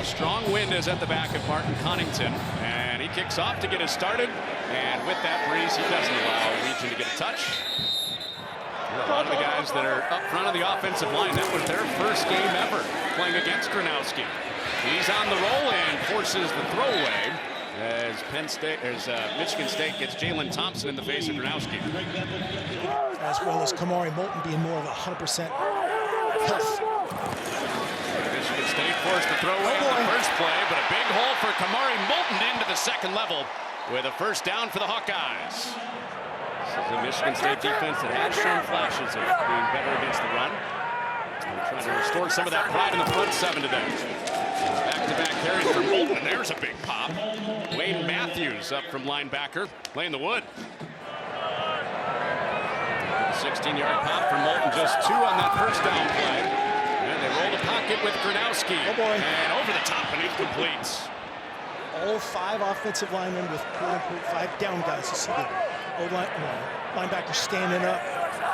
strong wind is at the back of Martin Connington, and he kicks off to get us started. And with that breeze, he doesn't allow Legion to get a touch. A lot of the guys that are up front of the offensive line, that was their first game ever playing against Gronowski. He's on the roll and forces the throwaway as Michigan State gets Jalen Thompson in the face of Gronowski. As well as Kamari Moulton being more of a 100% health. Michigan State forced the throwaway in the first play, but a big hole for Kamari Moulton into the second level with a first down for the Hawkeyes. This is a Michigan State defense that has shown flashes of being better against the run. They're trying to restore some of that pride in the front seven today. Back-to-back carries for Moulton. There's a big pop. Wayne Matthews up from linebacker, playing the wood. 16-yard pop for Moulton, just 2 on that first down play. And they roll the pocket with Gronowski. And over the top and incomplete. All 5 offensive linemen with quote-unquote 5 down guys. You see the old linebacker standing up,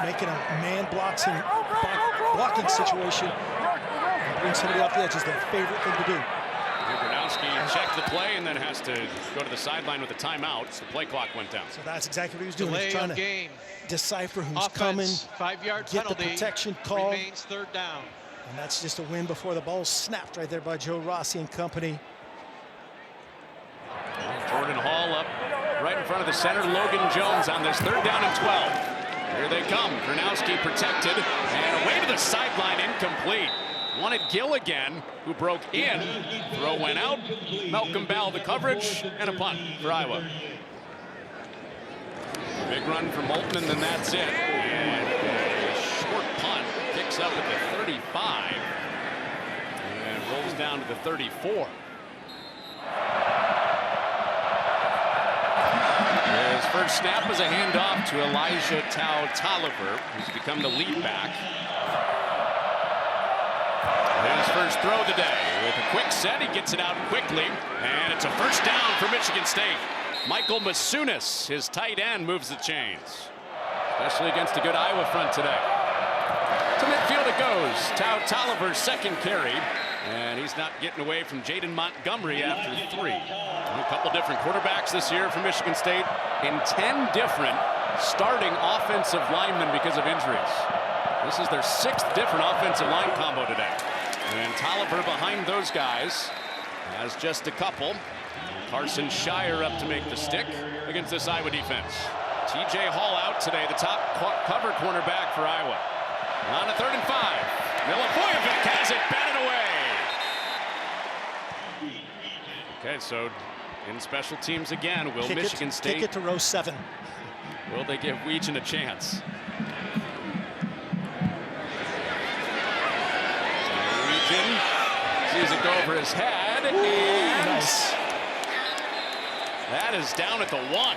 making a man blocking situation. And bring somebody off the edge is their favorite thing to do. Gronowski checked the play and then has to go to the sideline with a timeout. So the play clock went down. So that's exactly what he was doing. He's trying to decipher who's coming, 5-yard get the penalty, protection call. remains third down. And that's just a win before the ball snapped right there by Joe Rossi and company. Jordan Hall up right in front of the center. Logan Jones on this third down and 12. Here they come. Gronowski protected and away to the sideline, incomplete. Wanted Gill again, who broke in. Throw went out. Malcolm Bell the coverage and a punt for Iowa. A big run for Moulton and then that's it. And a short punt picks up at the 35 and rolls down to the 34. His first snap is a handoff to Elijah Tolliver, who's become the lead back. His first throw of the day with a quick set. He gets it out quickly, and it's a first down for Michigan State. Michael Masunis, his tight end, moves the chains, especially against a good Iowa front today. To midfield it goes. Tolliver's second carry, and he's not getting away from Jaden Montgomery after 3. A couple different quarterbacks this year for Michigan State, and 10 different starting offensive linemen because of injuries. This is their 6th different offensive line combo today. And Tolliver behind those guys has just a couple. Carson Shire up to make the stick against this Iowa defense. TJ Hall out today, the top cover cornerback for Iowa. On a 3rd and 5. Milivojevic has it batted away. Okay, so in special teams again, will Michigan State kick it to row 7? Will they give Weechen a chance? Weechen sees it go over his head, and nice. That is down at the 1.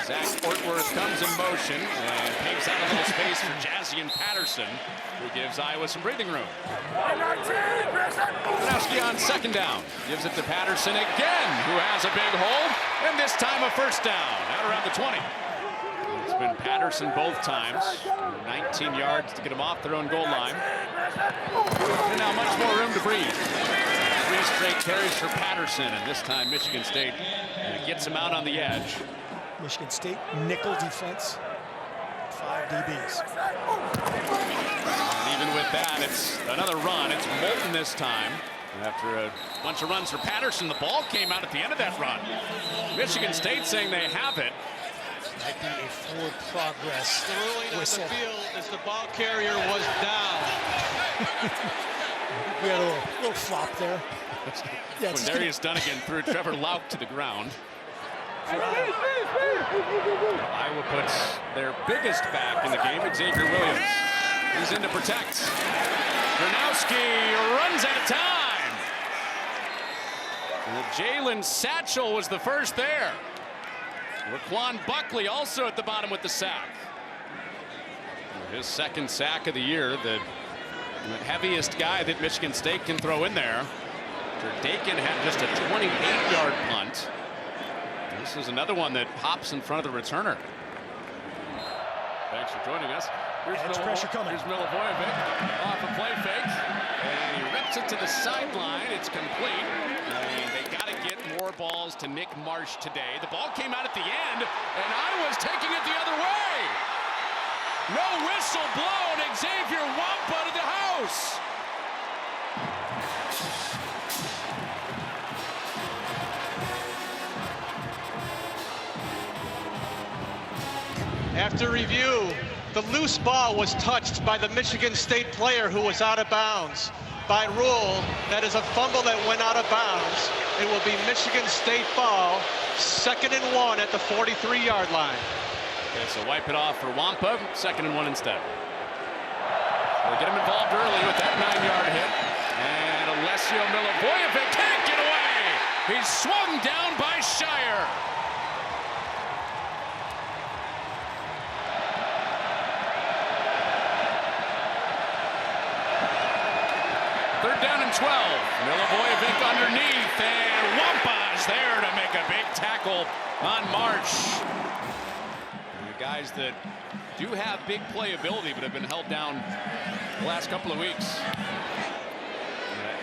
Zach Ortworth comes in motion and paves out a little space for Jazian Patterson, who gives Iowa some breathing room. Gronowski on 2nd down. Gives it to Patterson again, who has a big hole, and this time a first down out around the 20. It's been Patterson both times. 19 yards to get him off their own goal line. And now much more room to breathe. 3 straight carries for Patterson, and this time Michigan State gets him out on the edge. Michigan State nickel defense, 5 DBs. And even with that, it's another run. It's Moulton this time. After a bunch of runs for Patterson, the ball came out at the end of that run. Michigan State saying they have it. Might be a forward progress. The ruling on the field is the ball carrier was down. We had a little flop there. When Darius Dunnigan threw Trevor Lauk to the ground. Iowa puts their biggest back in the game, Xavier Williams. He's in to protect. Gronowski runs out of time. Jalen Satchel was the first there. Raquan Buckley also at the bottom with the sack. His 2nd sack of the year, the heaviest guy that Michigan State can throw in there. Dakin had just a 28-yard punt. This is another one that hops in front of the returner. Thanks for joining us. Here's pressure coming. Here's Milivojevic off a play fake. And he rips it to the sideline. It's complete. And they got to get more balls to Nick Marsh today. The ball came out at the end, and Iowa's taking it the other way. No whistle blown. Xavier Wampa to the house. After review, the loose ball was touched by the Michigan State player who was out of bounds. By rule, that is a fumble that went out of bounds. It will be Michigan State ball, 2nd and 1 at the 43-yard line. Okay, so wipe it off for Wampa, 2nd and 1 instead. We'll get him involved early with that 9-yard hit. And Alessio Milivojevic can't get away. He's swung down by Shire. Third down and 12. Milivojevic underneath, and Wampa's there to make a big tackle on March. And the guys that do have big playability but have been held down the last couple of weeks.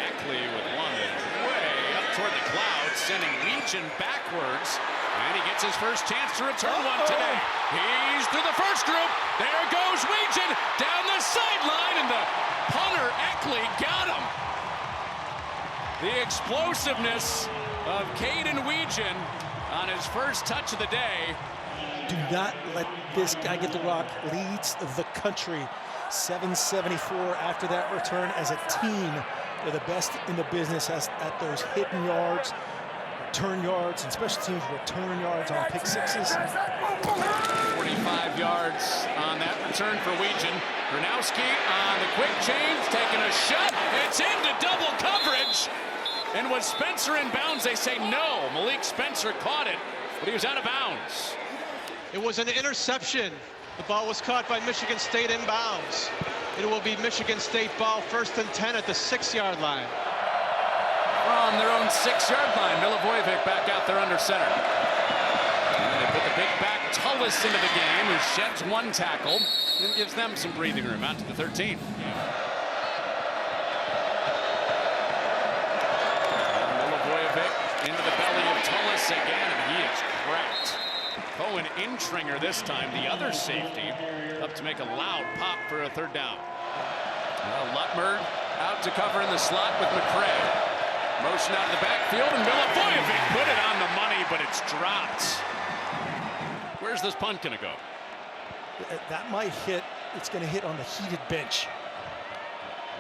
Eckley with one that's way up toward the clouds, sending Legion backwards. And he gets his first chance to return one today. He's through the first group. There goes Legion down the sideline, and the punter Eckley got him. The explosiveness of Caden Weegan on his first touch of the day. Do not let this guy get the rock. Leads the country. 774 after that return. As a team, they're the best in the business at those hidden yards, return yards, and special teams return yards on pick sixes. 45 yards on that return for Weegan. Gronowski on the quick change, taking a shot. It's into double coverage. And was Spencer in bounds? They say no. Malik Spencer caught it, but he was out of bounds. It was an interception. The ball was caught by Michigan State inbounds. It will be Michigan State ball, 1st and 10 at the 6-yard line. From their own 6-yard line, Milivojevic back out there under center. And they put the big back Tullis into the game, who sheds one tackle and gives them some breathing room out to the 13. Into the belly of Tullis again, and he is cracked. Cohen Intringer this time, the other safety, up to make a loud pop for a 3rd down. Well, Lutmer out to cover in the slot with McCray. Motion out of the backfield, and Milivojevic put it on the money, but it's dropped. Where's this punt going to go? That might hit. It's going to hit on the heated bench.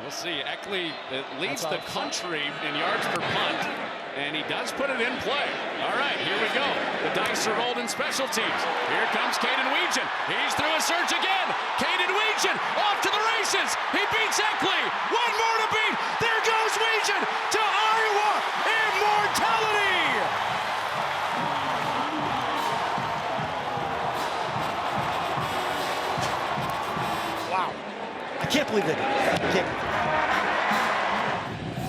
We'll see. Eckley leads the country in yards per punt, and he does put it in play. All right, here we go. The dice are rolled in special teams. Here comes Caden Weegan. He's through a surge again. Caden Weegan off to the races. He beats Eckley. One more to beat. There goes Weegan to Iowa immortality. Wow. I can't believe they did it. I can't.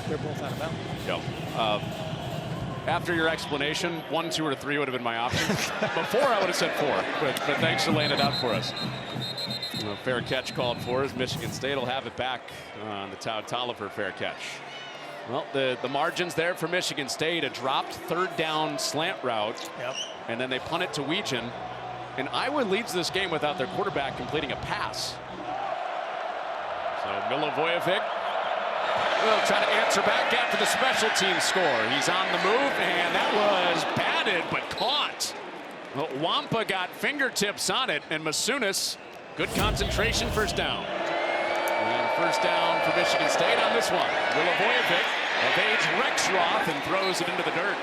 They're both out of bounds. No. After your explanation, 1, 2, or 3 would have been my option. Before, I would have said 4, but thanks for laying it out for us. Fair catch called for as Michigan State will have it back on the Todd Tolliver fair catch. Well, the margins there for Michigan State, a dropped 3rd down slant route, and then they punt it to Weegan. And Iowa leads this game without their quarterback completing a pass. So Milivojevic will try to answer back after the special team score. He's on the move, and that was batted but caught. Well, Wampa got fingertips on it, and Masunis, good concentration, 1st down. And 1st down for Michigan State on this one. Milivojevic evades Rexroth and throws it into the dirt.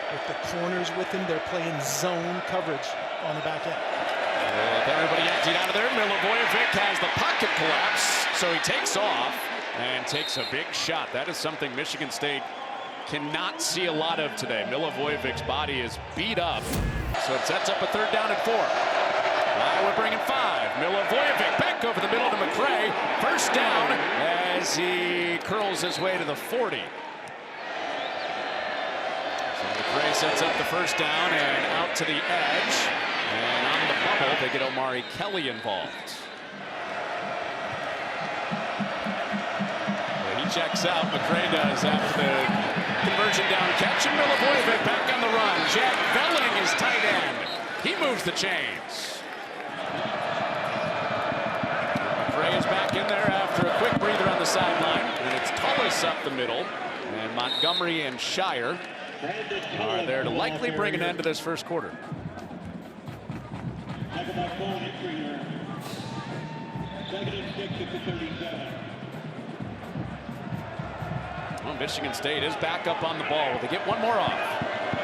With the corners with him, they're playing zone coverage on the back end. With everybody emptied out of there, Milivojevic has the pocket collapse, so he takes off and takes a big shot. That is something Michigan State cannot see a lot of today. Milivojevic's body is beat up, so it sets up a 3rd down and 4. Iowa bringing 5. Milivojevic back over the middle to McCray. 1st down as he curls his way to the 40. So McCray sets up the 1st down and out to the edge. And on the bubble, they get Omari Kelly involved. checks out. McRae does after the conversion down catch. And Milivojevic back on the run. Jack Velling is tight end. He moves the chains. McRae is back in there after a quick breather on the sideline. And it's Tullis up the middle. And Montgomery and Shire are there to likely bring an end to this first quarter. Well, Michigan State is back up on the ball. They get one more off.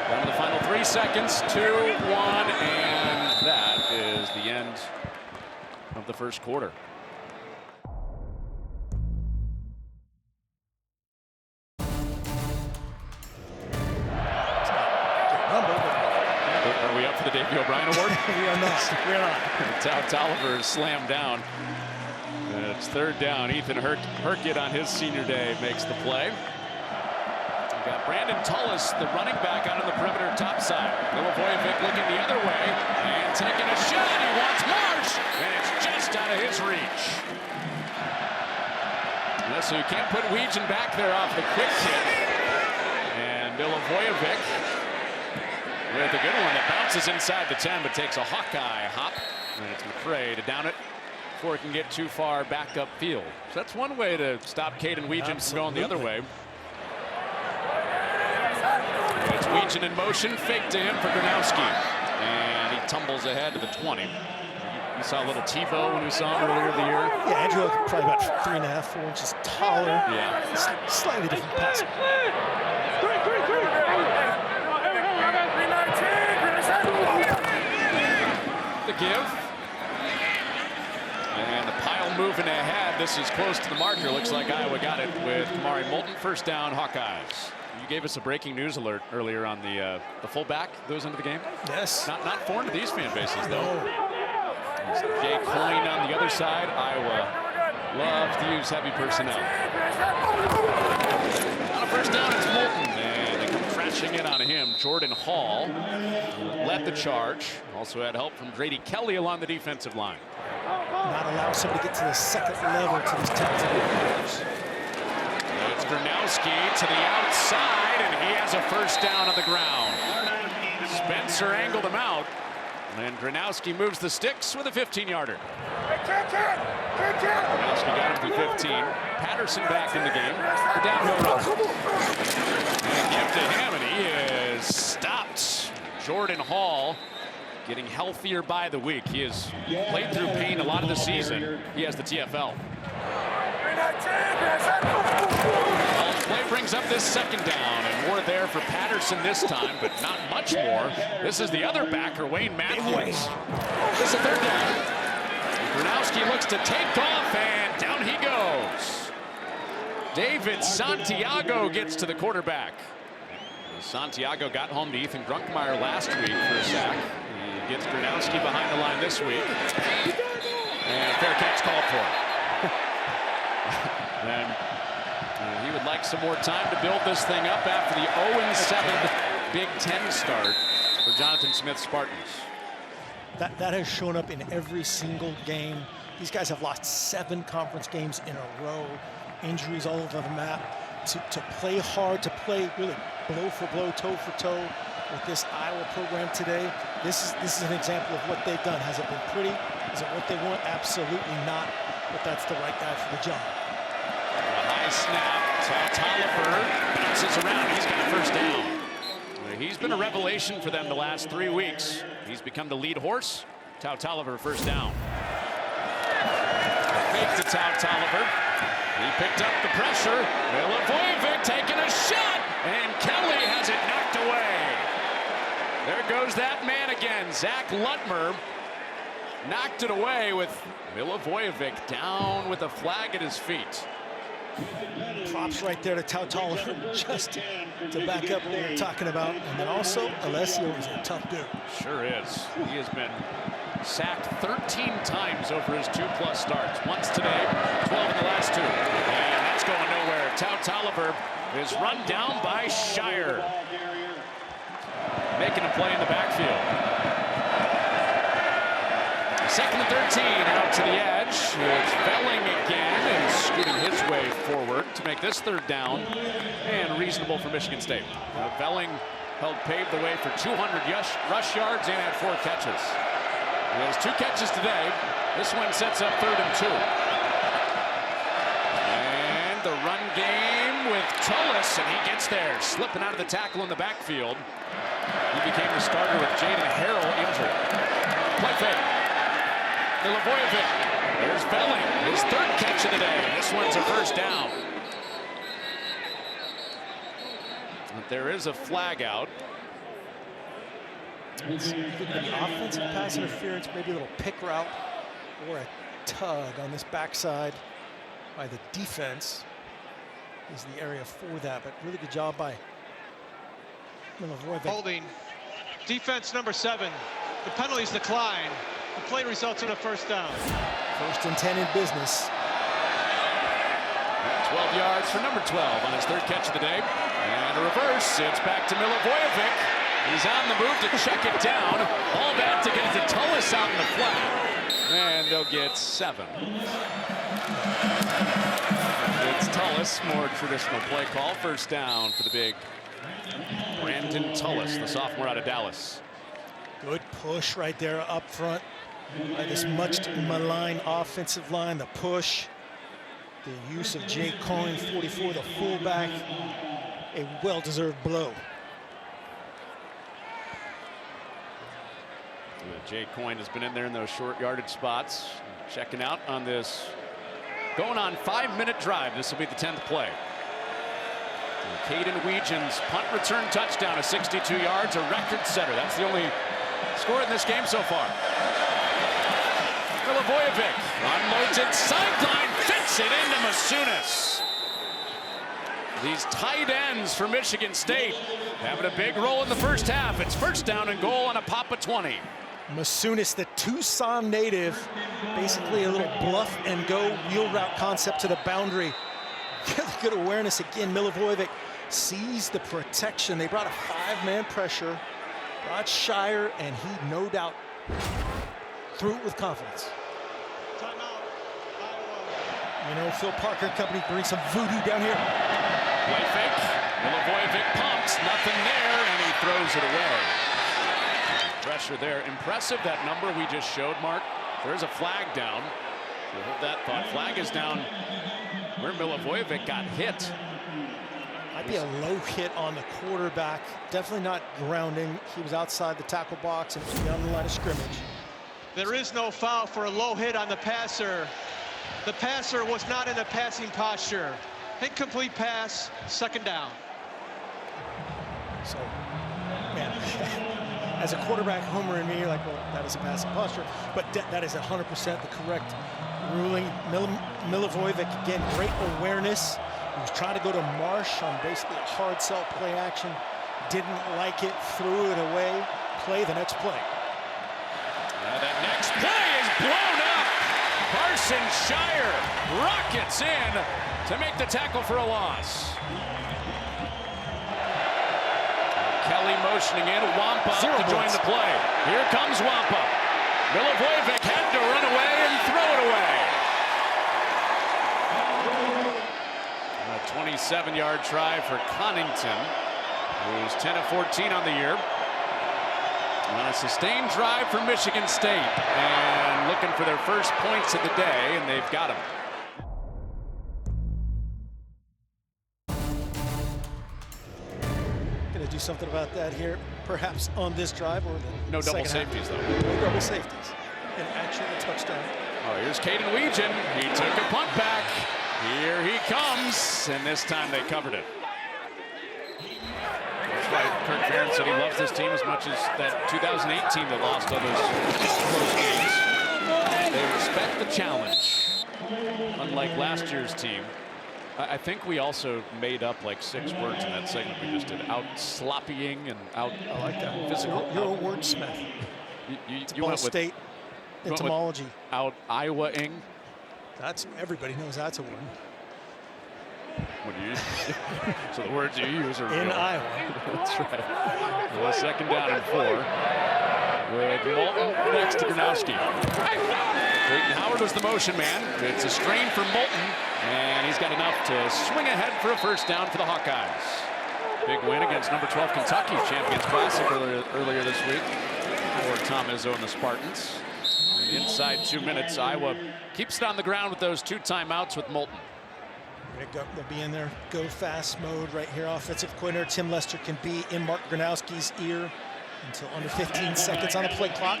Down to the final 3 seconds. 2-1, and that is the end of the first quarter. Are we up for the Davey O'Brien Award? We are not. We are not. Tao Tolliver is slammed down. And it's third down. Ethan Herkett on his senior day makes the play. We've got Brandon Tullis, the running back, out on the perimeter top side. Milivojevic looking the other way and taking a shot. He wants Marsh, and it's just out of his reach. So you can't put Weegan back there off the quick kick. And Milivojevic with a good one that bounces inside the 10, but takes a Hawkeye hop. And it's McRae to down it before it can get too far back up field. So that's one way to stop Caden Weegan from going the other way. It's Weegan in motion, fake to him for Gronowski. And he tumbles ahead to the 20. You saw a little Tebow when we saw him earlier in the year. Yeah, Andrew probably about 3.5, 4 inches taller. Yeah. Slightly different pass. The give. And the pile moving ahead. This is close to the marker. Looks like Iowa got it with Kamari Moulton. First down, Hawkeyes. You gave us a breaking news alert earlier on the fullback that goes into the game. Yes. Not foreign to these fan bases, though. Jay Coyne on the other side. Iowa loves to use heavy personnel. On a first down, it's Moulton. And they come crashing in on him. Jordan Hall led the charge. Also had help from Grady Kelly along the defensive line. Not allow somebody to get to the second level to these talented players. It's Gronowski to the outside, and he has a first down on the ground. Spencer angled him out, and Gronowski moves the sticks with a 15-yarder. Gronowski got him to 15. Patterson back in the game. The downhill run. And give to him, and he is stopped. Jordan Hall getting healthier by the week. He has played through pain a lot of the season. He has the TFL. Play brings up this second down, and more there for Patterson this time, but not much more. This is the other backer, Wayne Matthews. This is a third down. Gronowski looks to take off, and down he goes. David Santiago gets to the quarterback. Santiago got home to Ethan Grunkmeyer last week for a sack. He gets Gronowski behind the line this week. And fair catch called for. And he would like some more time to build this thing up after the 0-7 Big Ten start for Jonathan Smith's Spartans. That has shown up in every single game. These guys have lost 7 conference games in a row. Injuries all over the map. To play hard, to play really blow for blow, toe for toe with this Iowa program today. This is an example of what they've done. Has it been pretty? Is it what they want? Absolutely not. But that's the right guy for the job. A high snap. Tolliver bounces around. He's got a first down. He's been a revelation for them the last 3 weeks. He's become the lead horse. Tao Tolliver first down. Fake to Tao Tolliver. He picked up the pressure. Milivojevic taking a shot, and Kelly has it knocked away. There goes that man again. Zach Lutmer knocked it away with Milivojevic down with a flag at his feet. Props right there to Tao Tolliver, just to back up what we were talking about. And then also, Alessio is a tough dude. Sure is. He has been sacked 13 times over his 2+ starts. Once today, 12 in the last 2. And that's going nowhere. Tao Tolliver is run down by Shire. Making a play in the backfield. 2nd and 13, out to the edge. It's Velling again and scooting his way forward to make this third down and reasonable for Michigan State. Velling helped pave the way for 200 rush yards and had 4 catches. He has 2 catches today. This one sets up 3rd and 2. And the run game with Tullis, and he gets there, slipping out of the tackle in the backfield. He became the starter with Jaden Harrell injured. Play fake. Milivojevic. There's Velling, his 3rd catch of the day. This one's a first down. But there is a flag out. It's either going to be offensive pass interference, maybe a little pick route, or a tug on this backside by the defense is the area for that. But really good job by Milivojevic. Holding. Defense number 7. The penalties decline. The play results in a first down. 1st and 10 in business. 12 yards for number 12 on his 3rd catch of the day. And a reverse. It's back to Milivojevic. He's on the move to check it down. All that to get it to Tullis out in the flat. And they'll get 7. It's Tullis, more traditional play call. First down for the big Brandon Tullis, the sophomore out of Dallas. Good push right there up front by this much maligned offensive line. The push, the use of Jake Coyne, 44, the fullback. A well-deserved blow. Jake Coyne has been in there in those short yardage spots. Checking out on this going on 5-minute drive. This will be the 10th play. Caden Weegen's punt return touchdown of 62 yards, a record setter. That's the only score in this game so far. Milivojevic unloads it sideline, fits it into Masunis. These tight ends for Michigan State having a big role in the first half. It's first down and goal on a pop of 20. Masunis, the Tucson native, basically a little bluff and go wheel route concept to the boundary. Really good awareness again. Milivojevic sees the protection. They brought a 5-man pressure, brought Shire, and he no doubt threw it with confidence. Timeout, Iowa. You know, Phil Parker and company bring some voodoo down here. Play fake. Milivojevic pumps, nothing there, and he throws it away. Pressure there. Impressive, that number we just showed, Mark. There's a flag down. You hold that thought. Flag is down where Milivojevic got hit. Might be a low hit on the quarterback. Definitely not grounding. He was outside the tackle box and beyond the line of scrimmage. There is no foul for a low hit on the passer. The passer was not in a passing posture. Incomplete pass, 2nd down. So, man, as a quarterback homer in me, you're like, well, that is a passing posture. But that is 100% the correct ruling. Milivojevic, again, great awareness. He was trying to go to Marsh on basically a hard sell play action. Didn't like it, threw it away. Play the next play. That next play is blown up. Carson Shire rockets in to make the tackle for a loss. Kelly motioning in, Wampa to join the play. Here comes Wampa. Milivojevic had to run away and throw it away. A 27-yard try for Connington, who's 10 of 14 on the year. On a sustained drive for Michigan State, and looking for their first points of the day, and they've got them. Going to do something about that here, perhaps on this drive or the No double second safeties, half. though. No double safeties. And actually a touchdown. Oh, here's Caden Weegan. He took a punt back. Here he comes, and this time they covered it. That's why Kirk Ferentz said he loves this team as much as that 2008 team that lost all those close games. They respect the challenge, unlike last year's team. I think we also made up like 6 words in that segment we just did. Out sloppying and out. I like that. Physical. You're a wordsmith. You Ball went with State etymology. out Iowa-ing. That's, everybody knows that's a word. What do you use? So the words you use are In real. Iowa. That's right. Well, 2nd down and 4 with Moulton next to Gronowski. Clayton Howard was the motion man. It's a strain for Moulton, and he's got enough to swing ahead for a first down for the Hawkeyes. Big win against number 12 Kentucky, Champions Classic earlier this week for Tom Izzo and the Spartans. And inside 2 minutes, Iowa keeps it on the ground with those 2 timeouts with Moulton. They'll be in their go fast mode right here. Offensive coordinator Tim Lester can be in Mark Gronowski's ear until under 15 seconds on the play clock.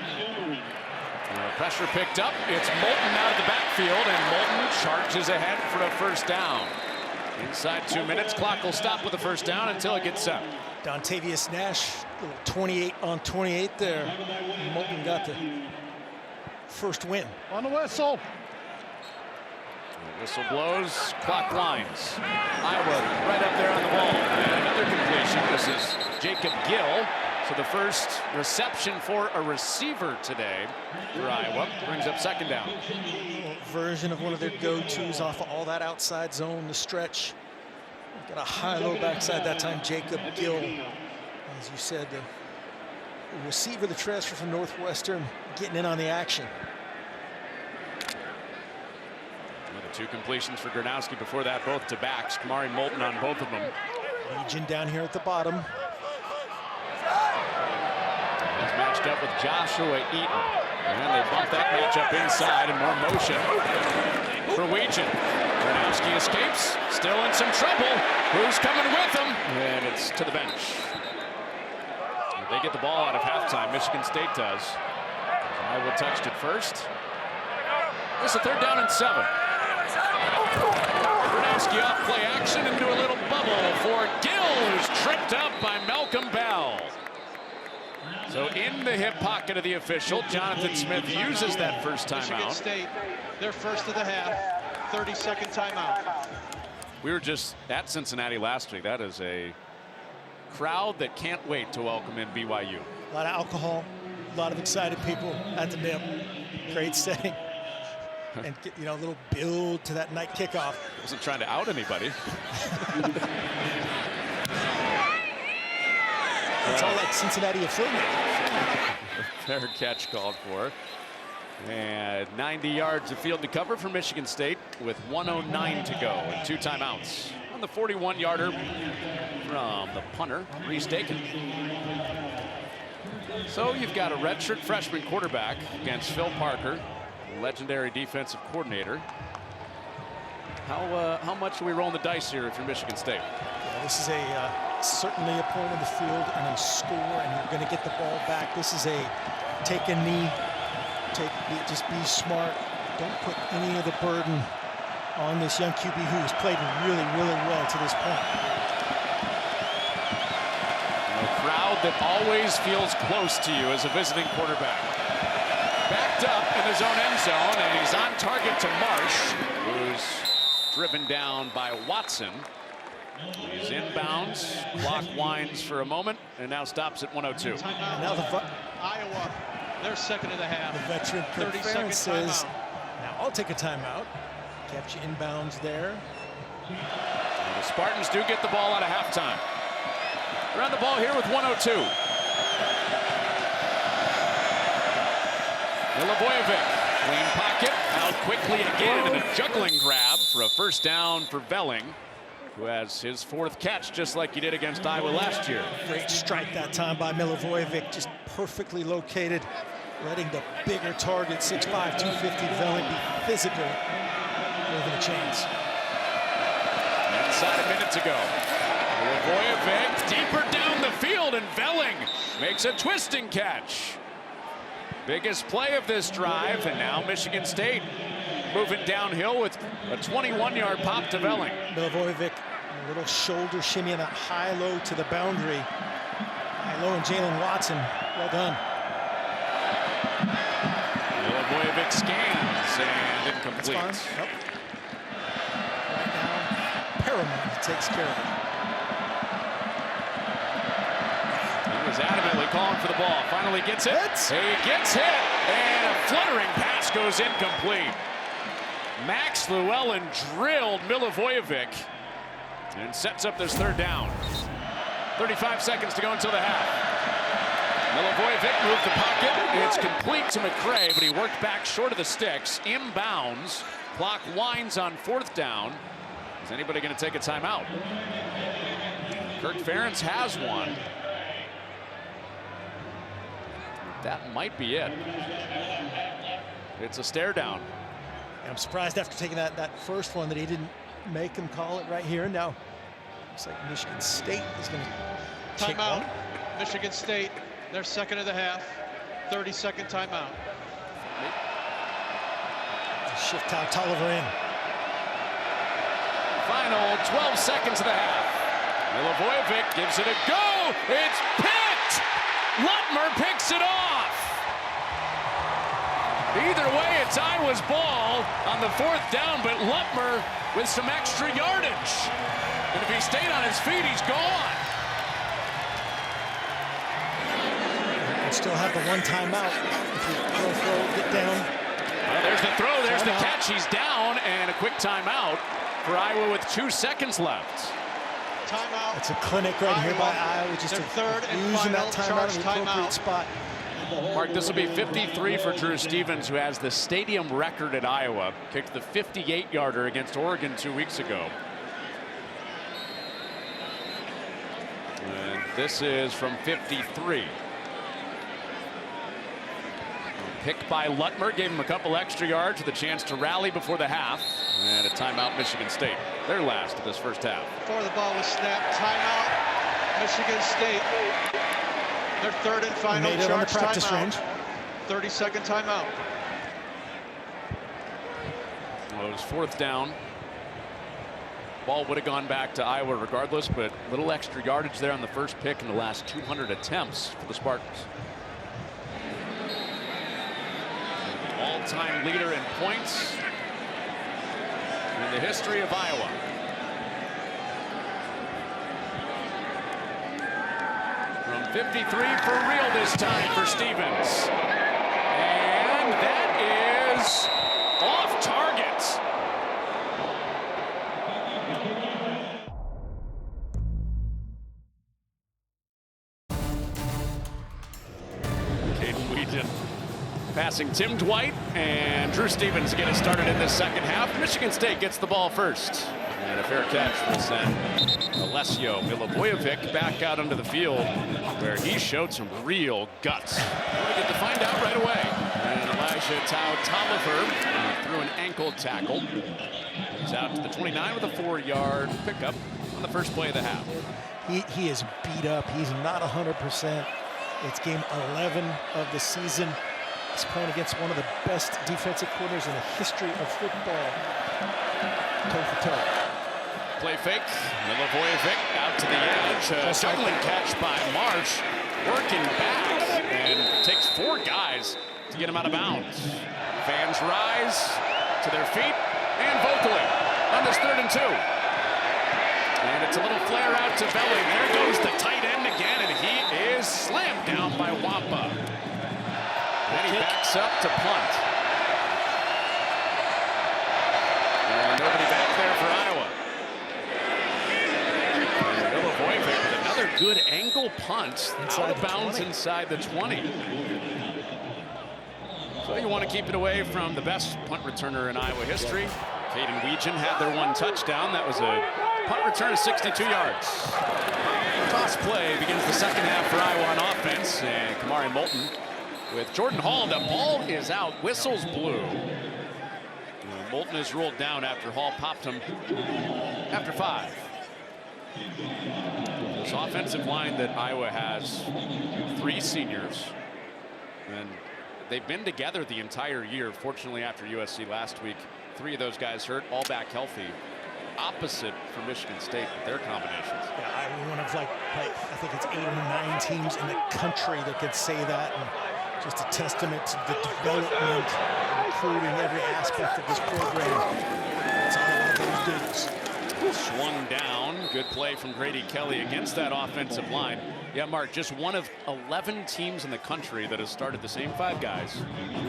Pressure picked up. It's Moulton out of the backfield, and Moulton charges ahead for a first down. Inside 2 minutes, clock will stop with a first down until it gets set. Dontavius Nash, 28 on 28 there. Moulton got the first win. On the whistle. The whistle blows, clock winds. Iowa right up there on the ball. And another completion. This is Jacob Gill. So the first reception for a receiver today for Iowa brings up second down. Version of one of their go-tos off of all that outside zone, the stretch. Got a high-low backside that time, Jacob Gill. As you said, the receiver, the transfer from Northwestern, getting in on the action. Another 2 completions for Gronowski before that, both to backs. Kamari Moulton on both of them. Legion down here at the bottom. He's matched up with Joshua Eaton. And they bump that matchup inside, and more motion for Legion. Gronowski escapes, still in some trouble. Who's coming with him? And it's to the bench. They get the ball out of halftime. Michigan State does. Iowa touched it first. This is a 3rd down and 7. Gronowski off play action into a little bubble for Gill, who's tripped up by Malcolm Bell. So in the hip pocket of the official, Jonathan Smith uses that first timeout. Michigan State, their first of the half, 30-second timeout. We were just at Cincinnati last week. That is a crowd that can't wait to welcome in BYU. A lot of alcohol, a lot of excited people at the nip. Great setting. And get, a little build to that night kickoff. Wasn't trying to out anybody. It's all like Cincinnati affiliate. Fair catch called for. And 90 yards of field to cover for Michigan State with 1:09 to go and 2 timeouts. On the 41-yarder from the punter, Reese Dakin. So you've got a redshirt freshman quarterback against Phil Parker, legendary defensive coordinator. How much are we rolling the dice here if you're Michigan State? Yeah, this is certainly a point of the field and a score, and you're going to get the ball back. This is a take a knee, just be smart. Don't put any of the burden on this young QB who has played really, really well to this point. A crowd that always feels close to you as a visiting quarterback. Backed up in his own end zone, and he's on target to Marsh, who's driven down by Watson. He's inbounds, clock winds for a moment, and now stops at 1:02. Now Iowa, their second of the half. The veteran Kirk Ferentz says, now I'll take a timeout. Kept you inbounds there. And the Spartans do get the ball out of halftime. They're on the ball here with 1:02. Milivojevic, clean pocket, out quickly again, and a juggling grab for a first down for Velling, who has his 4th catch just like he did against Iowa last year. Great strike that time by Milivojevic, just perfectly located, letting the bigger target, 6'5", 250 Velling, be physical more than a chance. Inside a minute to go. Milivojevic deeper down the field, and Velling makes a twisting catch. Biggest play of this drive, and now Michigan State moving downhill with a 21-yard pop to Velling. Milivojevic, a little shoulder shimmy and a high-low to the boundary. High-low and Jalen Watson, well done. Milivojevic scans and incomplete. Nope. Right now, Paramount takes care of it. He was adamantly calling for the ball. Finally gets it. He gets hit, and a fluttering pass goes incomplete. Max Llewellyn drilled Milivojevic and sets up this 3rd down. 35 seconds to go until the half. Milivojevic moved the pocket. It's complete to McRae, but he worked back short of the sticks. Inbounds. Clock winds on 4th down. Is anybody going to take a timeout? Kirk Ferentz has one. That might be it. It's a stare down. I'm surprised after taking that first one that he didn't make him call it right here. Now, looks like Michigan State is going to take Timeout. one. Michigan State, their second of the half. 30-second timeout. Shift out Tolliver in. Final 12 seconds of the half. Milivojevic gives it a go. It's picked. Lutmer picks it off. Either way, it's Iowa's ball on the 4th down, but Lutmer with some extra yardage. And if he stayed on his feet, he's gone. Still have the one timeout. If you throw, get down. Well, there's the throw, there's the catch. He's down, and a quick timeout for Iowa with 2 seconds left. Timeout. It's a clinic right here by Iowa. Just their third and using final that timeout in the appropriate timeout. spot. Mark, this will be 53 for Drew Stevens, who has the stadium record at Iowa. Kicked the 58-yarder against Oregon 2 weeks ago. And this is from 53. Pick by Lutmer gave him a couple extra yards with a chance to rally before the half. And a timeout, Michigan State. Their last of this first half. Before the ball was snapped, timeout, Michigan State. Their third and final Made it on the charge practice timeout. range. 30-second timeout. Well, it was 4th down. Ball would have gone back to Iowa regardless, but a little extra yardage there on the first pick in the last 200 attempts for the Spartans. All-time leader in points in the history of Iowa. From 53 for real this time for Stevens. And that is off target. Passing Tim Dwight, and Drew Stevens to get it started in this second half. Michigan State gets the ball first. And a fair catch will send Alessio Milivojevic back out onto the field, where he showed some real guts. We get to find out right away. And Elijah Tolliver threw an ankle tackle. He's out to the 29 with a 4-yard pickup on the first play of the half. He is beat up. He's not 100%. It's game 11 of the season. He's playing against one of the best defensive corners in the history of football. Toe for toe. Play fake. Milivojevic out to the edge. Juggling catch by Marsh. Working back. And takes 4 guys to get him out of bounds. Fans rise to their feet and vocally on this 3rd and 2. And it's a little flare out to Belly. There goes the tight end again, and he is slammed down by Wampa. Then he backs up to punt. And nobody back there for Iowa. And Milivojevic with another good angle punt. Out of bounds inside the 20. So you want to keep it away from the best punt returner in Iowa history. Caden Weegan had their 1 touchdown. That was a punt return of 62 yards. Toss play begins the second half for Iowa on offense. And Kamari Moulton with Jordan Hall. The ball is out. Whistles blew. Moulton is ruled down after Hall popped him after 5. This offensive line that Iowa has 3 seniors. And they've been together the entire year. Fortunately, after USC last week, 3 of those guys hurt, all back healthy. Opposite for Michigan State with their combinations. Yeah, Iowa one of I think it's 8 or 9 teams in the country that could say that. And just a testament to the development, recruiting, every aspect of this program. It's all about those dudes. Swung down. Good play from Grady Kelly against that offensive line. Yeah, Mark, just one of 11 teams in the country that has started the same 5 guys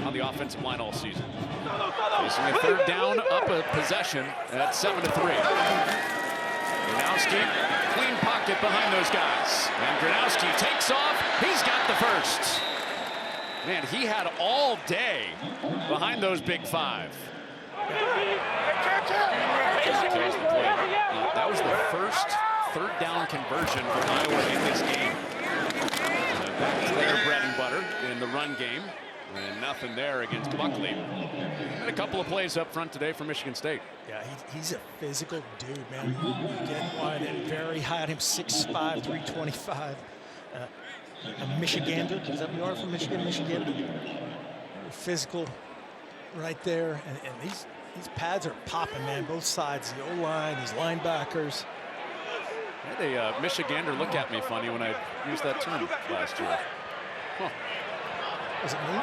on the offensive line all season. Facing a 3rd down, up a possession at 7-3. Gronowski, clean pocket behind those guys. And Gronowski takes off. He's got up the first. Man, he had all day behind those big five. That was the first third down conversion for Iowa in this game. That's their bread and butter in the run game. And nothing there against Buckley. And a couple of plays up front today for Michigan State. Yeah, he's a physical dude, man. You get wide and very high on him, 6'5", 325. A Michigander. Is that what you are from Michigan? Michigander. Physical right there. And these pads are popping, man. Both sides, the O-line, these linebackers. I had a Michigander look at me funny when I used that term last year. Huh. Was it me?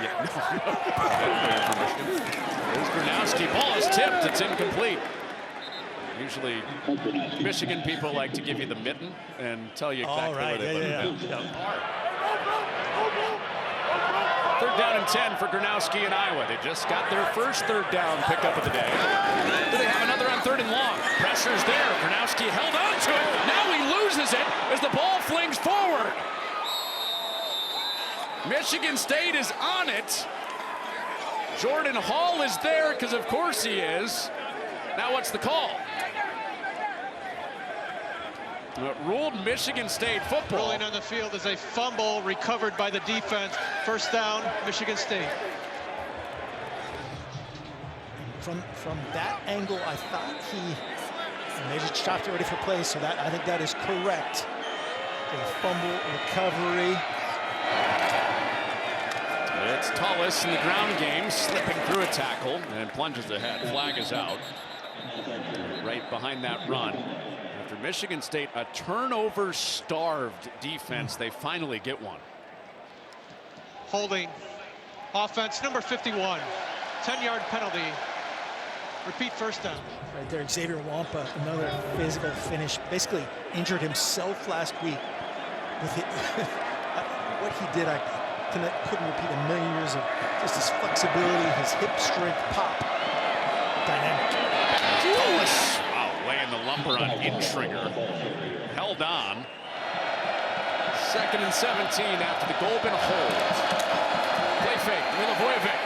Yeah. There's Gronowski. Ball is tipped. It's incomplete. Usually, Michigan people like to give you the mitten and tell you exactly where they put it. Third down and 10 for Gronowski and Iowa. They just got their first third down pickup of the day. Do they have another on third and long? Pressure's there. Gronowski held on to it. Now he loses it as the ball flings forward. Michigan State is on it. Jordan Hall is there because of course he is. Now what's the call? Ruled Michigan State football. Rolling on the field is a fumble recovered by the defense. First down, Michigan State. From that angle, I thought they just chopped it ready for play, so I think that is correct. A fumble recovery. It's Tullis in the ground game, slipping through a tackle and plunges ahead. Flag is out. Right behind that run. After Michigan State, a turnover-starved defense, they finally get one. Holding. Offense number 51. 10-yard penalty. Repeat first down. Right there, Xavier Wampa, another physical finish. Basically injured himself last week. With it. What he did, I couldn't repeat a million years of just his flexibility, his hip strength, pop, dynamic. Tullis, wow, laying the lumber on Intringer. Held on. 2nd and 17 after the Golden hold. Play fake, Milivojevic.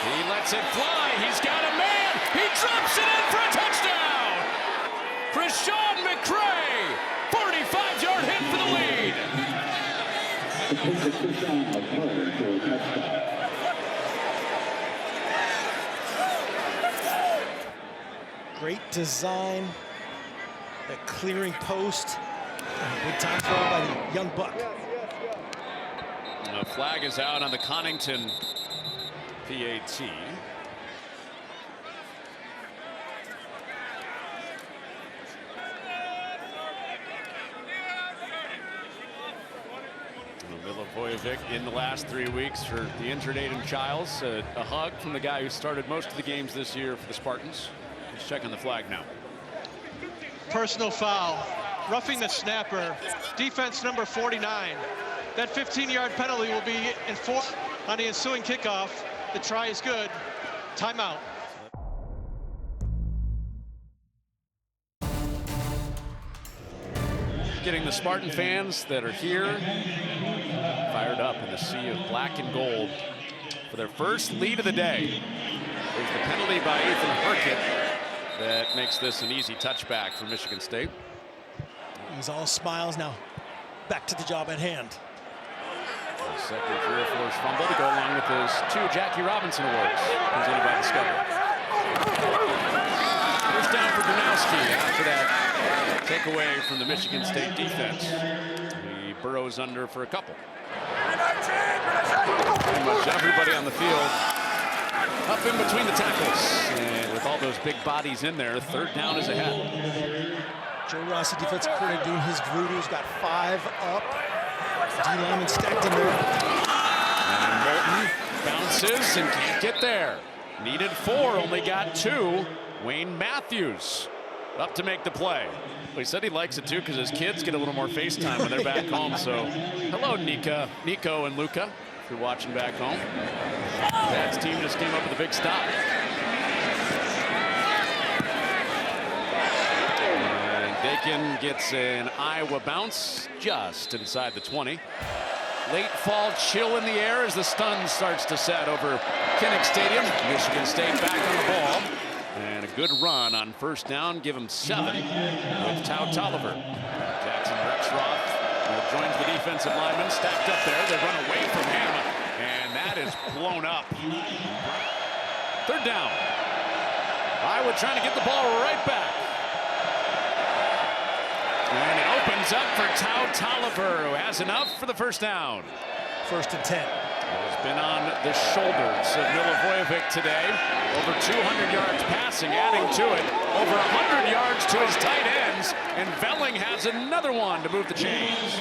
He lets it fly. He's got a man. He drops it in for a touchdown. Krishawn McCray, 45-yard hit for the lead. Great design, the clearing post, and a big time throw by the young buck. The flag is out on the Connington PAT. Milivojevic in the last 3 weeks for the injured Aiden Childs. A hug from the guy who started most of the games this year for the Spartans. He's checking the flag now. Personal foul. Roughing the snapper. Defense number 49. That 15-yard penalty will be enforced on the ensuing kickoff. The try is good. Timeout. Getting the Spartan fans that are here fired up in the sea of black and gold for their first lead of the day. There's the penalty by Ethan Herkett that makes this an easy touchback for Michigan State. He's all smiles now. Back to the job at hand. The second career force fumble to go along with his 2 Jackie Robinson awards presented by Discovery. First down for Gronowski after that takeaway from the Michigan State defense. He burrows under for a couple. Pretty much everybody on the field up in between the tackles. And with all those big bodies in there, third down is ahead. Joe Rossi, defensive coordinator, doing his voodoo's got 5 up. D-lineman stacked in there. And Moulton bounces and can't get there. Needed 4, only got 2. Wayne Matthews up to make the play. Well, he said he likes it too because his kids get a little more FaceTime when they're back home. So hello, Nico and Luca, if you're watching back home. Dad's team just came up with a big stop. And Dakin gets an Iowa bounce just inside the 20. Late fall chill in the air as the sun starts to set over Kinnick Stadium. Michigan State back on the ball. And a good run on first down. Give him 7 with Tau Tolliver. Jackson Rexroth joins the defensive lineman. Stacked up there. They run away from him. And that is blown up. Third down. Iowa trying to get the ball right back. And it opens up for Tau Tolliver, who has enough for the first down. 1st and 10. Has been on the shoulders of Milivojevic today. Over 200 yards passing, adding to it. Over 100 yards to his tight ends. And Velling has another one to move the chains.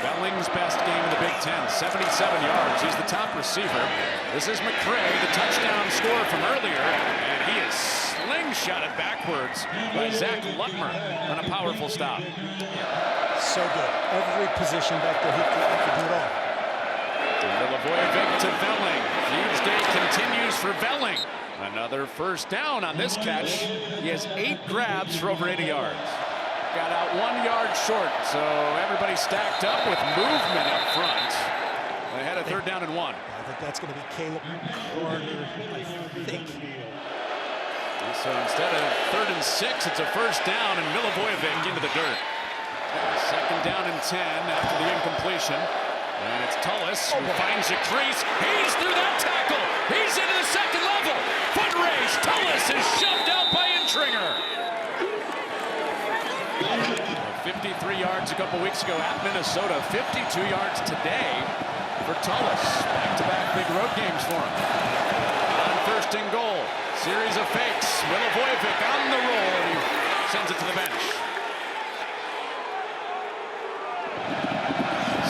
Velling's best game in the Big Ten, 77 yards. He's the top receiver. This is McCray, the touchdown score from earlier. And he is slingshotted backwards by Zach Lutmer on a powerful stop. So good. Every position back there, he could do it all. Milivojevic to Velling. Huge day continues for Velling. Another first down on this catch. He has 8 grabs for over 80 yards. Got out 1 yard short, so everybody stacked up with movement up front. They had a third down and 1. I think that's going to be Caleb Carter, I think. So instead of 3rd and 6, it's a first down, and Milivojevic into the dirt. 2nd down and 10 after the incompletion. And it's Tullis who finds a crease. He's through that tackle. He's into the second level. Foot race. Tullis is shoved out by Intringer. 53 yards a couple weeks ago at Minnesota. 52 yards today for Tullis. Back-to-back big road games for him. On 1st and goal. Series of fakes. Milivojevic on the roll, and he sends it to the bench.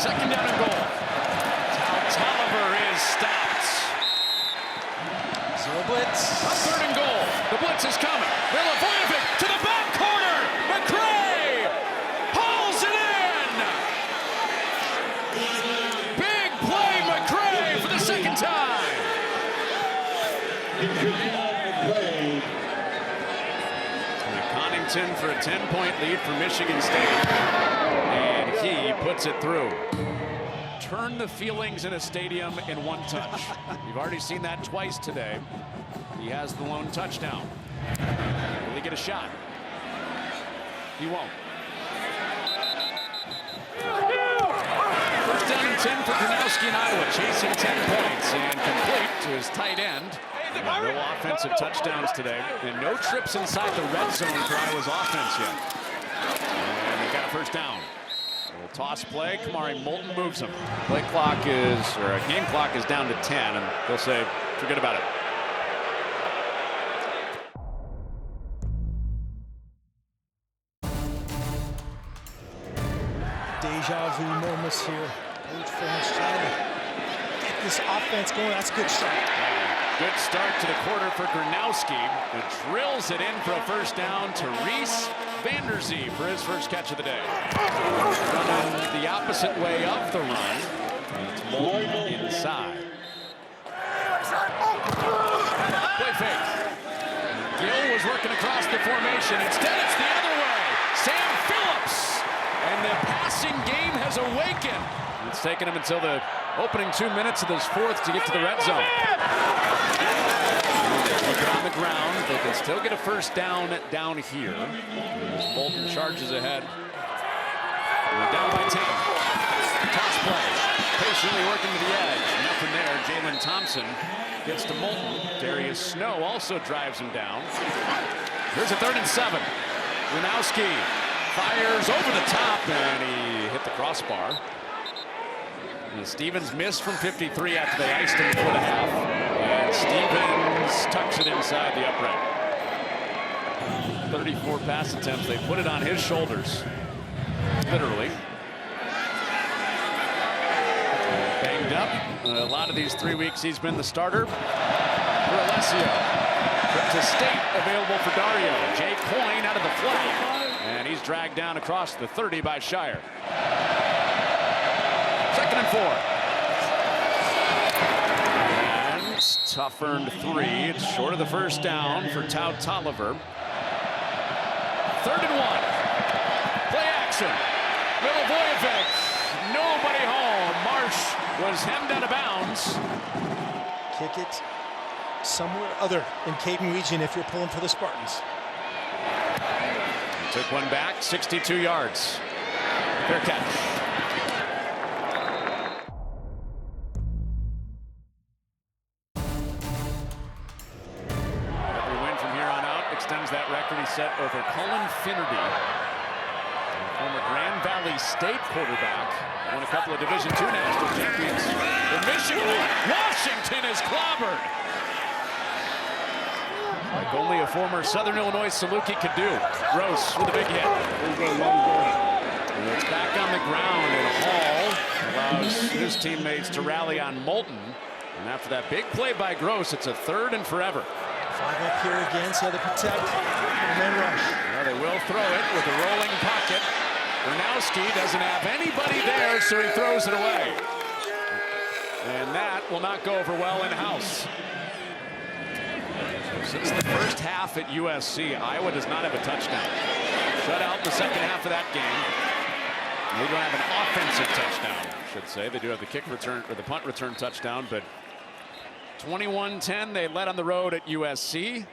2nd down and goal. Tau Tolliver is stopped. Zero blitz. On 3rd and goal. The blitz is coming. Milivojevic to the back corner. McCray hauls it in. Big play, McCray for the 2nd time. Connington for a 10-point lead for Michigan State. And he puts it through. Turn the feelings in a stadium in 1 touch. You've already seen that twice today. He has the lone touchdown. Will he get a shot? He won't. 1st down and 10 for Gronowski in Iowa, chasing 10 points and complete to his tight end. No offensive touchdowns today, and no trips inside the red zone for Iowa's offense yet. And they got a first down. A little toss play. Kamari Moulton moves him. Game clock is down to 10, and they'll say, forget about it. Deja vu moments here. Coach French trying to get this offense going. That's a good start. Good start to the quarter for Gronowski, who drills it in for a first down to Reese Vanderzee for his first catch of the day. Running the opposite way of the run. It's Moulton inside. Play fake. Gill was working across the formation. Instead, it's the other way. Sam Phillips. And the passing game has awakened. It's taken him until the opening 2 minutes of this 4th to get to the red zone. Look it on the ground. They can still get a first down here. As Moulton charges ahead. We're down by 10. Toss play. Patiently working to the edge. Nothing there. Jalen Thompson gets to Moulton. Darius Snow also drives him down. Here's a 3rd and 7. Gronowski fires over the top, and he hit the crossbar. And Stevens missed from 53 after they iced him for the half. And Stevens tucks it inside the upright. 34 pass attempts. They put it on his shoulders, literally. Banged up. A lot of these 3 weeks he's been the starter. For Alessio. Trip to State available for Dario. Jay Coyne out of the flat. And he's dragged down across the 30 by Shire. 2nd and 4. And tough earned 3. It's short of the first down for Tau Tolliver. 3rd and 1. Play action. Milivojevic. Nobody home. was hemmed out of bounds. Kick it somewhere other in Caden region if you're pulling for the Spartans. Took one back, 62 yards. Fair catch. Every win from here on out extends that record he set over Cullen Finnerty, former Grand Valley State quarterback. Won a couple of Division II national champions. In Michigan, Washington is clobbered. Like only a former Southern Illinois Saluki could do. Gross with a big hit. And it's back on the ground, and Hall allows his teammates to rally on Moulton. And after that big play by Gross, it's a 3rd and forever. 5 up here again, so they protect and then rush. Well, they will throw it with a rolling pocket. Gronowski doesn't have anybody there, so he throws it away. And that will not go over well in-house. Since the first half at USC, Iowa does not have a touchdown. Shut out in the second half of that game. They don't have an offensive touchdown, I should say. They do have the kick return or the punt return touchdown, but 21-10, they led on the road at USC.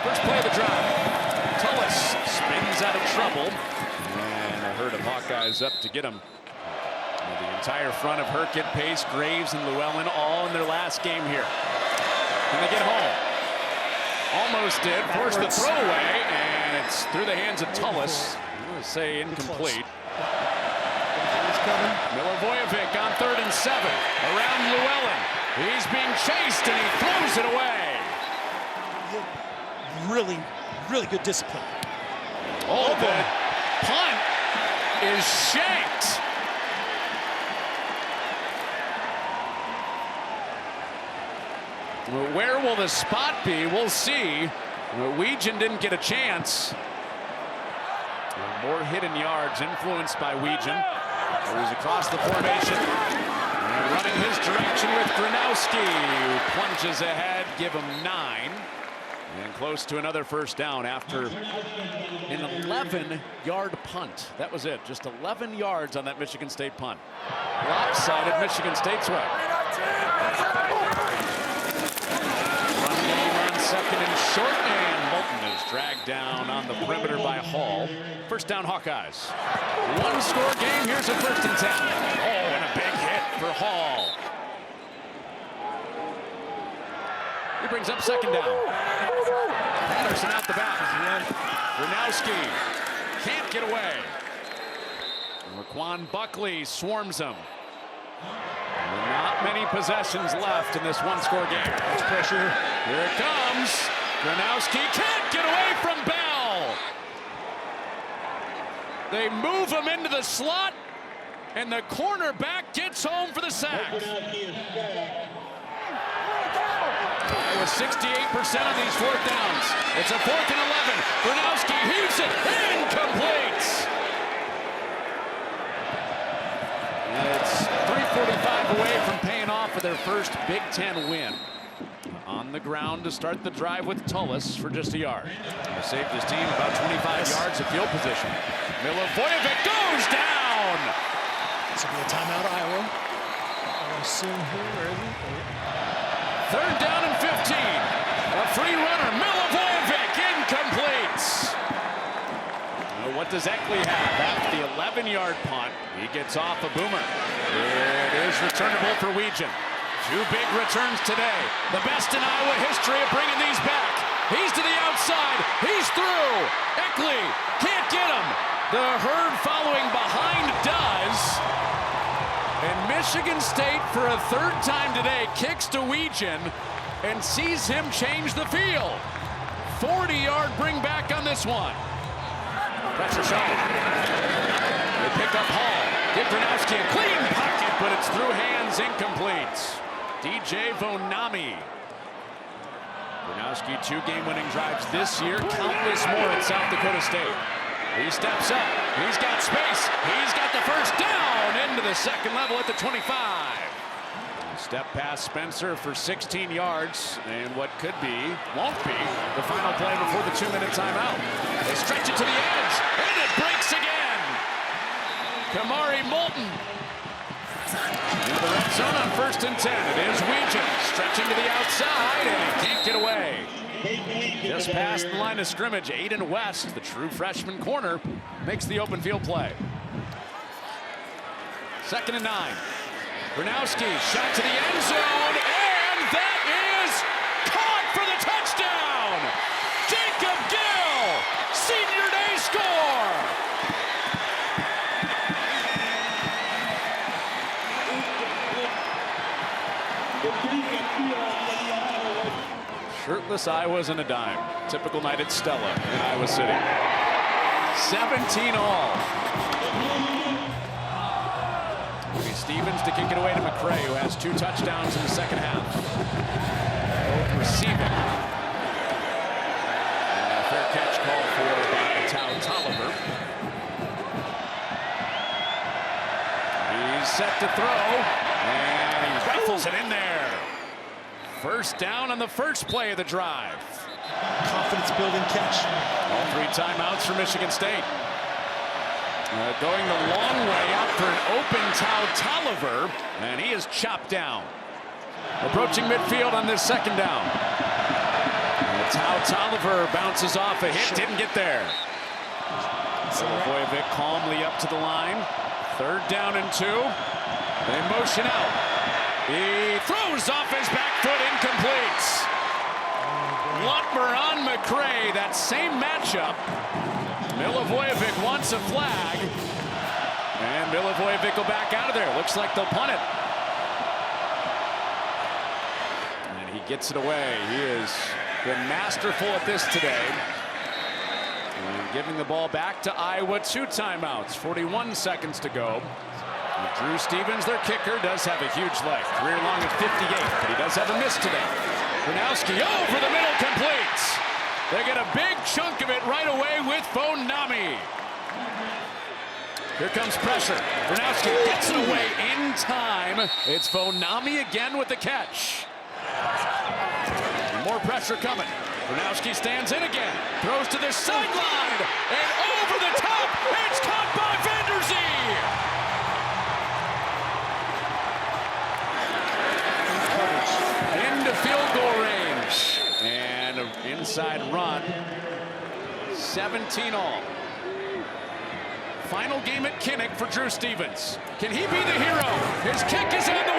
First play of the drive. Tullis spins out of trouble, and a herd of Hawkeyes up to get him. The entire front of Herkett, Pace, Graves, and Llewellyn all in their last game here. Can they get home? Almost did. Forced the throwaway, and it's through the hands of Tullis. I'm going to say incomplete. Milivojevic on 3rd and 7. Around Llewellyn. He's being chased, and he throws it away. Really, really good discipline. Oh, the punt is shanked. Where will the spot be? We'll see. Weegan didn't get a chance. More hidden yards influenced by Weegan. He's across the formation. And running his direction with Gronowski, who plunges ahead, give him 9. And close to another first down after an 11-yard punt. That was it. Just 11 yards on that Michigan State punt. Lopsided Michigan State's way. Run game on 2nd and short, and Moulton is dragged down on the perimeter by Hall. First down, Hawkeyes. One-score game. Here's a 1st and 10. Oh, and a big hit for Hall. He brings up 2nd down. Patterson out the back. Gronowski can't get away. Raquan Buckley swarms him. Not many possessions left in this one-score game. Much pressure. Here it comes. Gronowski can't get away from Bell. They move him into the slot, and the cornerback gets home for the sack. With 68% of these 4th downs. It's a 4th and 11. Gronowski heaves it. Incomplete. It's 3:45 away from paying off for their first Big Ten win. On the ground to start the drive with Tullis for just a yard. He saved his team about 25 yards of field position. Milivojevic goes down. This will be a timeout, Iowa. I'll assume here. 3rd down and 15. A free runner, Milivojevic, incomplete. What does Eckley have? After the 11-yard punt, he gets off a boomer. It is returnable for Weegan. 2 big returns today. The best in Iowa history of bringing these back. He's to the outside. He's through. Eckley can't get him. The herd following behind does. And Michigan State, for a 3rd time today, kicks to Weegan and sees him change the field. 40-yard bring back on this one. Pressure shown. They pick up Hall. Give Gronowski a clean pocket, but it's through hands, incomplete. DJ Vonami. Gronowski, 2 game-winning drives this year, countless more at South Dakota State. He steps up. He's got space. He's got the first down into the 2nd level at the 25. Step past Spencer for 16 yards, and what could be, won't be, the final play before the 2-minute timeout. They stretch it to the edge, and it breaks again. Kamari Moulton the red zone on 1st and 10. It is Weegan stretching to the outside, and he can't get away. Just past the line of scrimmage, Aiden West, the true freshman corner, makes the open field play. 2nd and 9. Brunowski shot to the end zone, and that is caught for the touchdown! Jacob Gill, senior day score! Shirtless Iowas and a dime. Typical night at Stella in Iowa City. 17 all. Stevens to kick it away to McCray, who has 2 touchdowns in the second half. Both receiving. And a fair catch called for by Tolliver. He's set to throw, and he rifles it in there. 1st down on the first play of the drive. Confidence building catch. All 3 timeouts for Michigan State. Going the long way out for an open Tolliver, and he is chopped down. Approaching midfield on this 2nd down. Tolliver bounces off a hit, didn't get there. Milivojevic calmly up to the line. 3rd down and 2. They motion out. He throws off his back foot, incomplete. Lutmer on McCray, that same matchup. Milivojevic wants a flag, and Milivojevic will back out of there. Looks like they'll punt it. And he gets it away. He has been masterful at this today. And giving the ball back to Iowa. 2 timeouts, 41 seconds to go. And Drew Stevens, their kicker, does have a huge leg. Career long at 58, but he does have a miss today. Brunowski over the middle, complete. They get a big chunk of it right away with Fonami. Here comes pressure. Brunowski gets it away in time. It's Fonami again with the catch. And more pressure coming. Brunowski stands in again. Throws to the sideline. And over the top. It's caught by Vanderzee. Into field goal range. And an inside run. 17 all. Final game at Kinnick for Drew Stevens. Can he be the hero? His kick is on the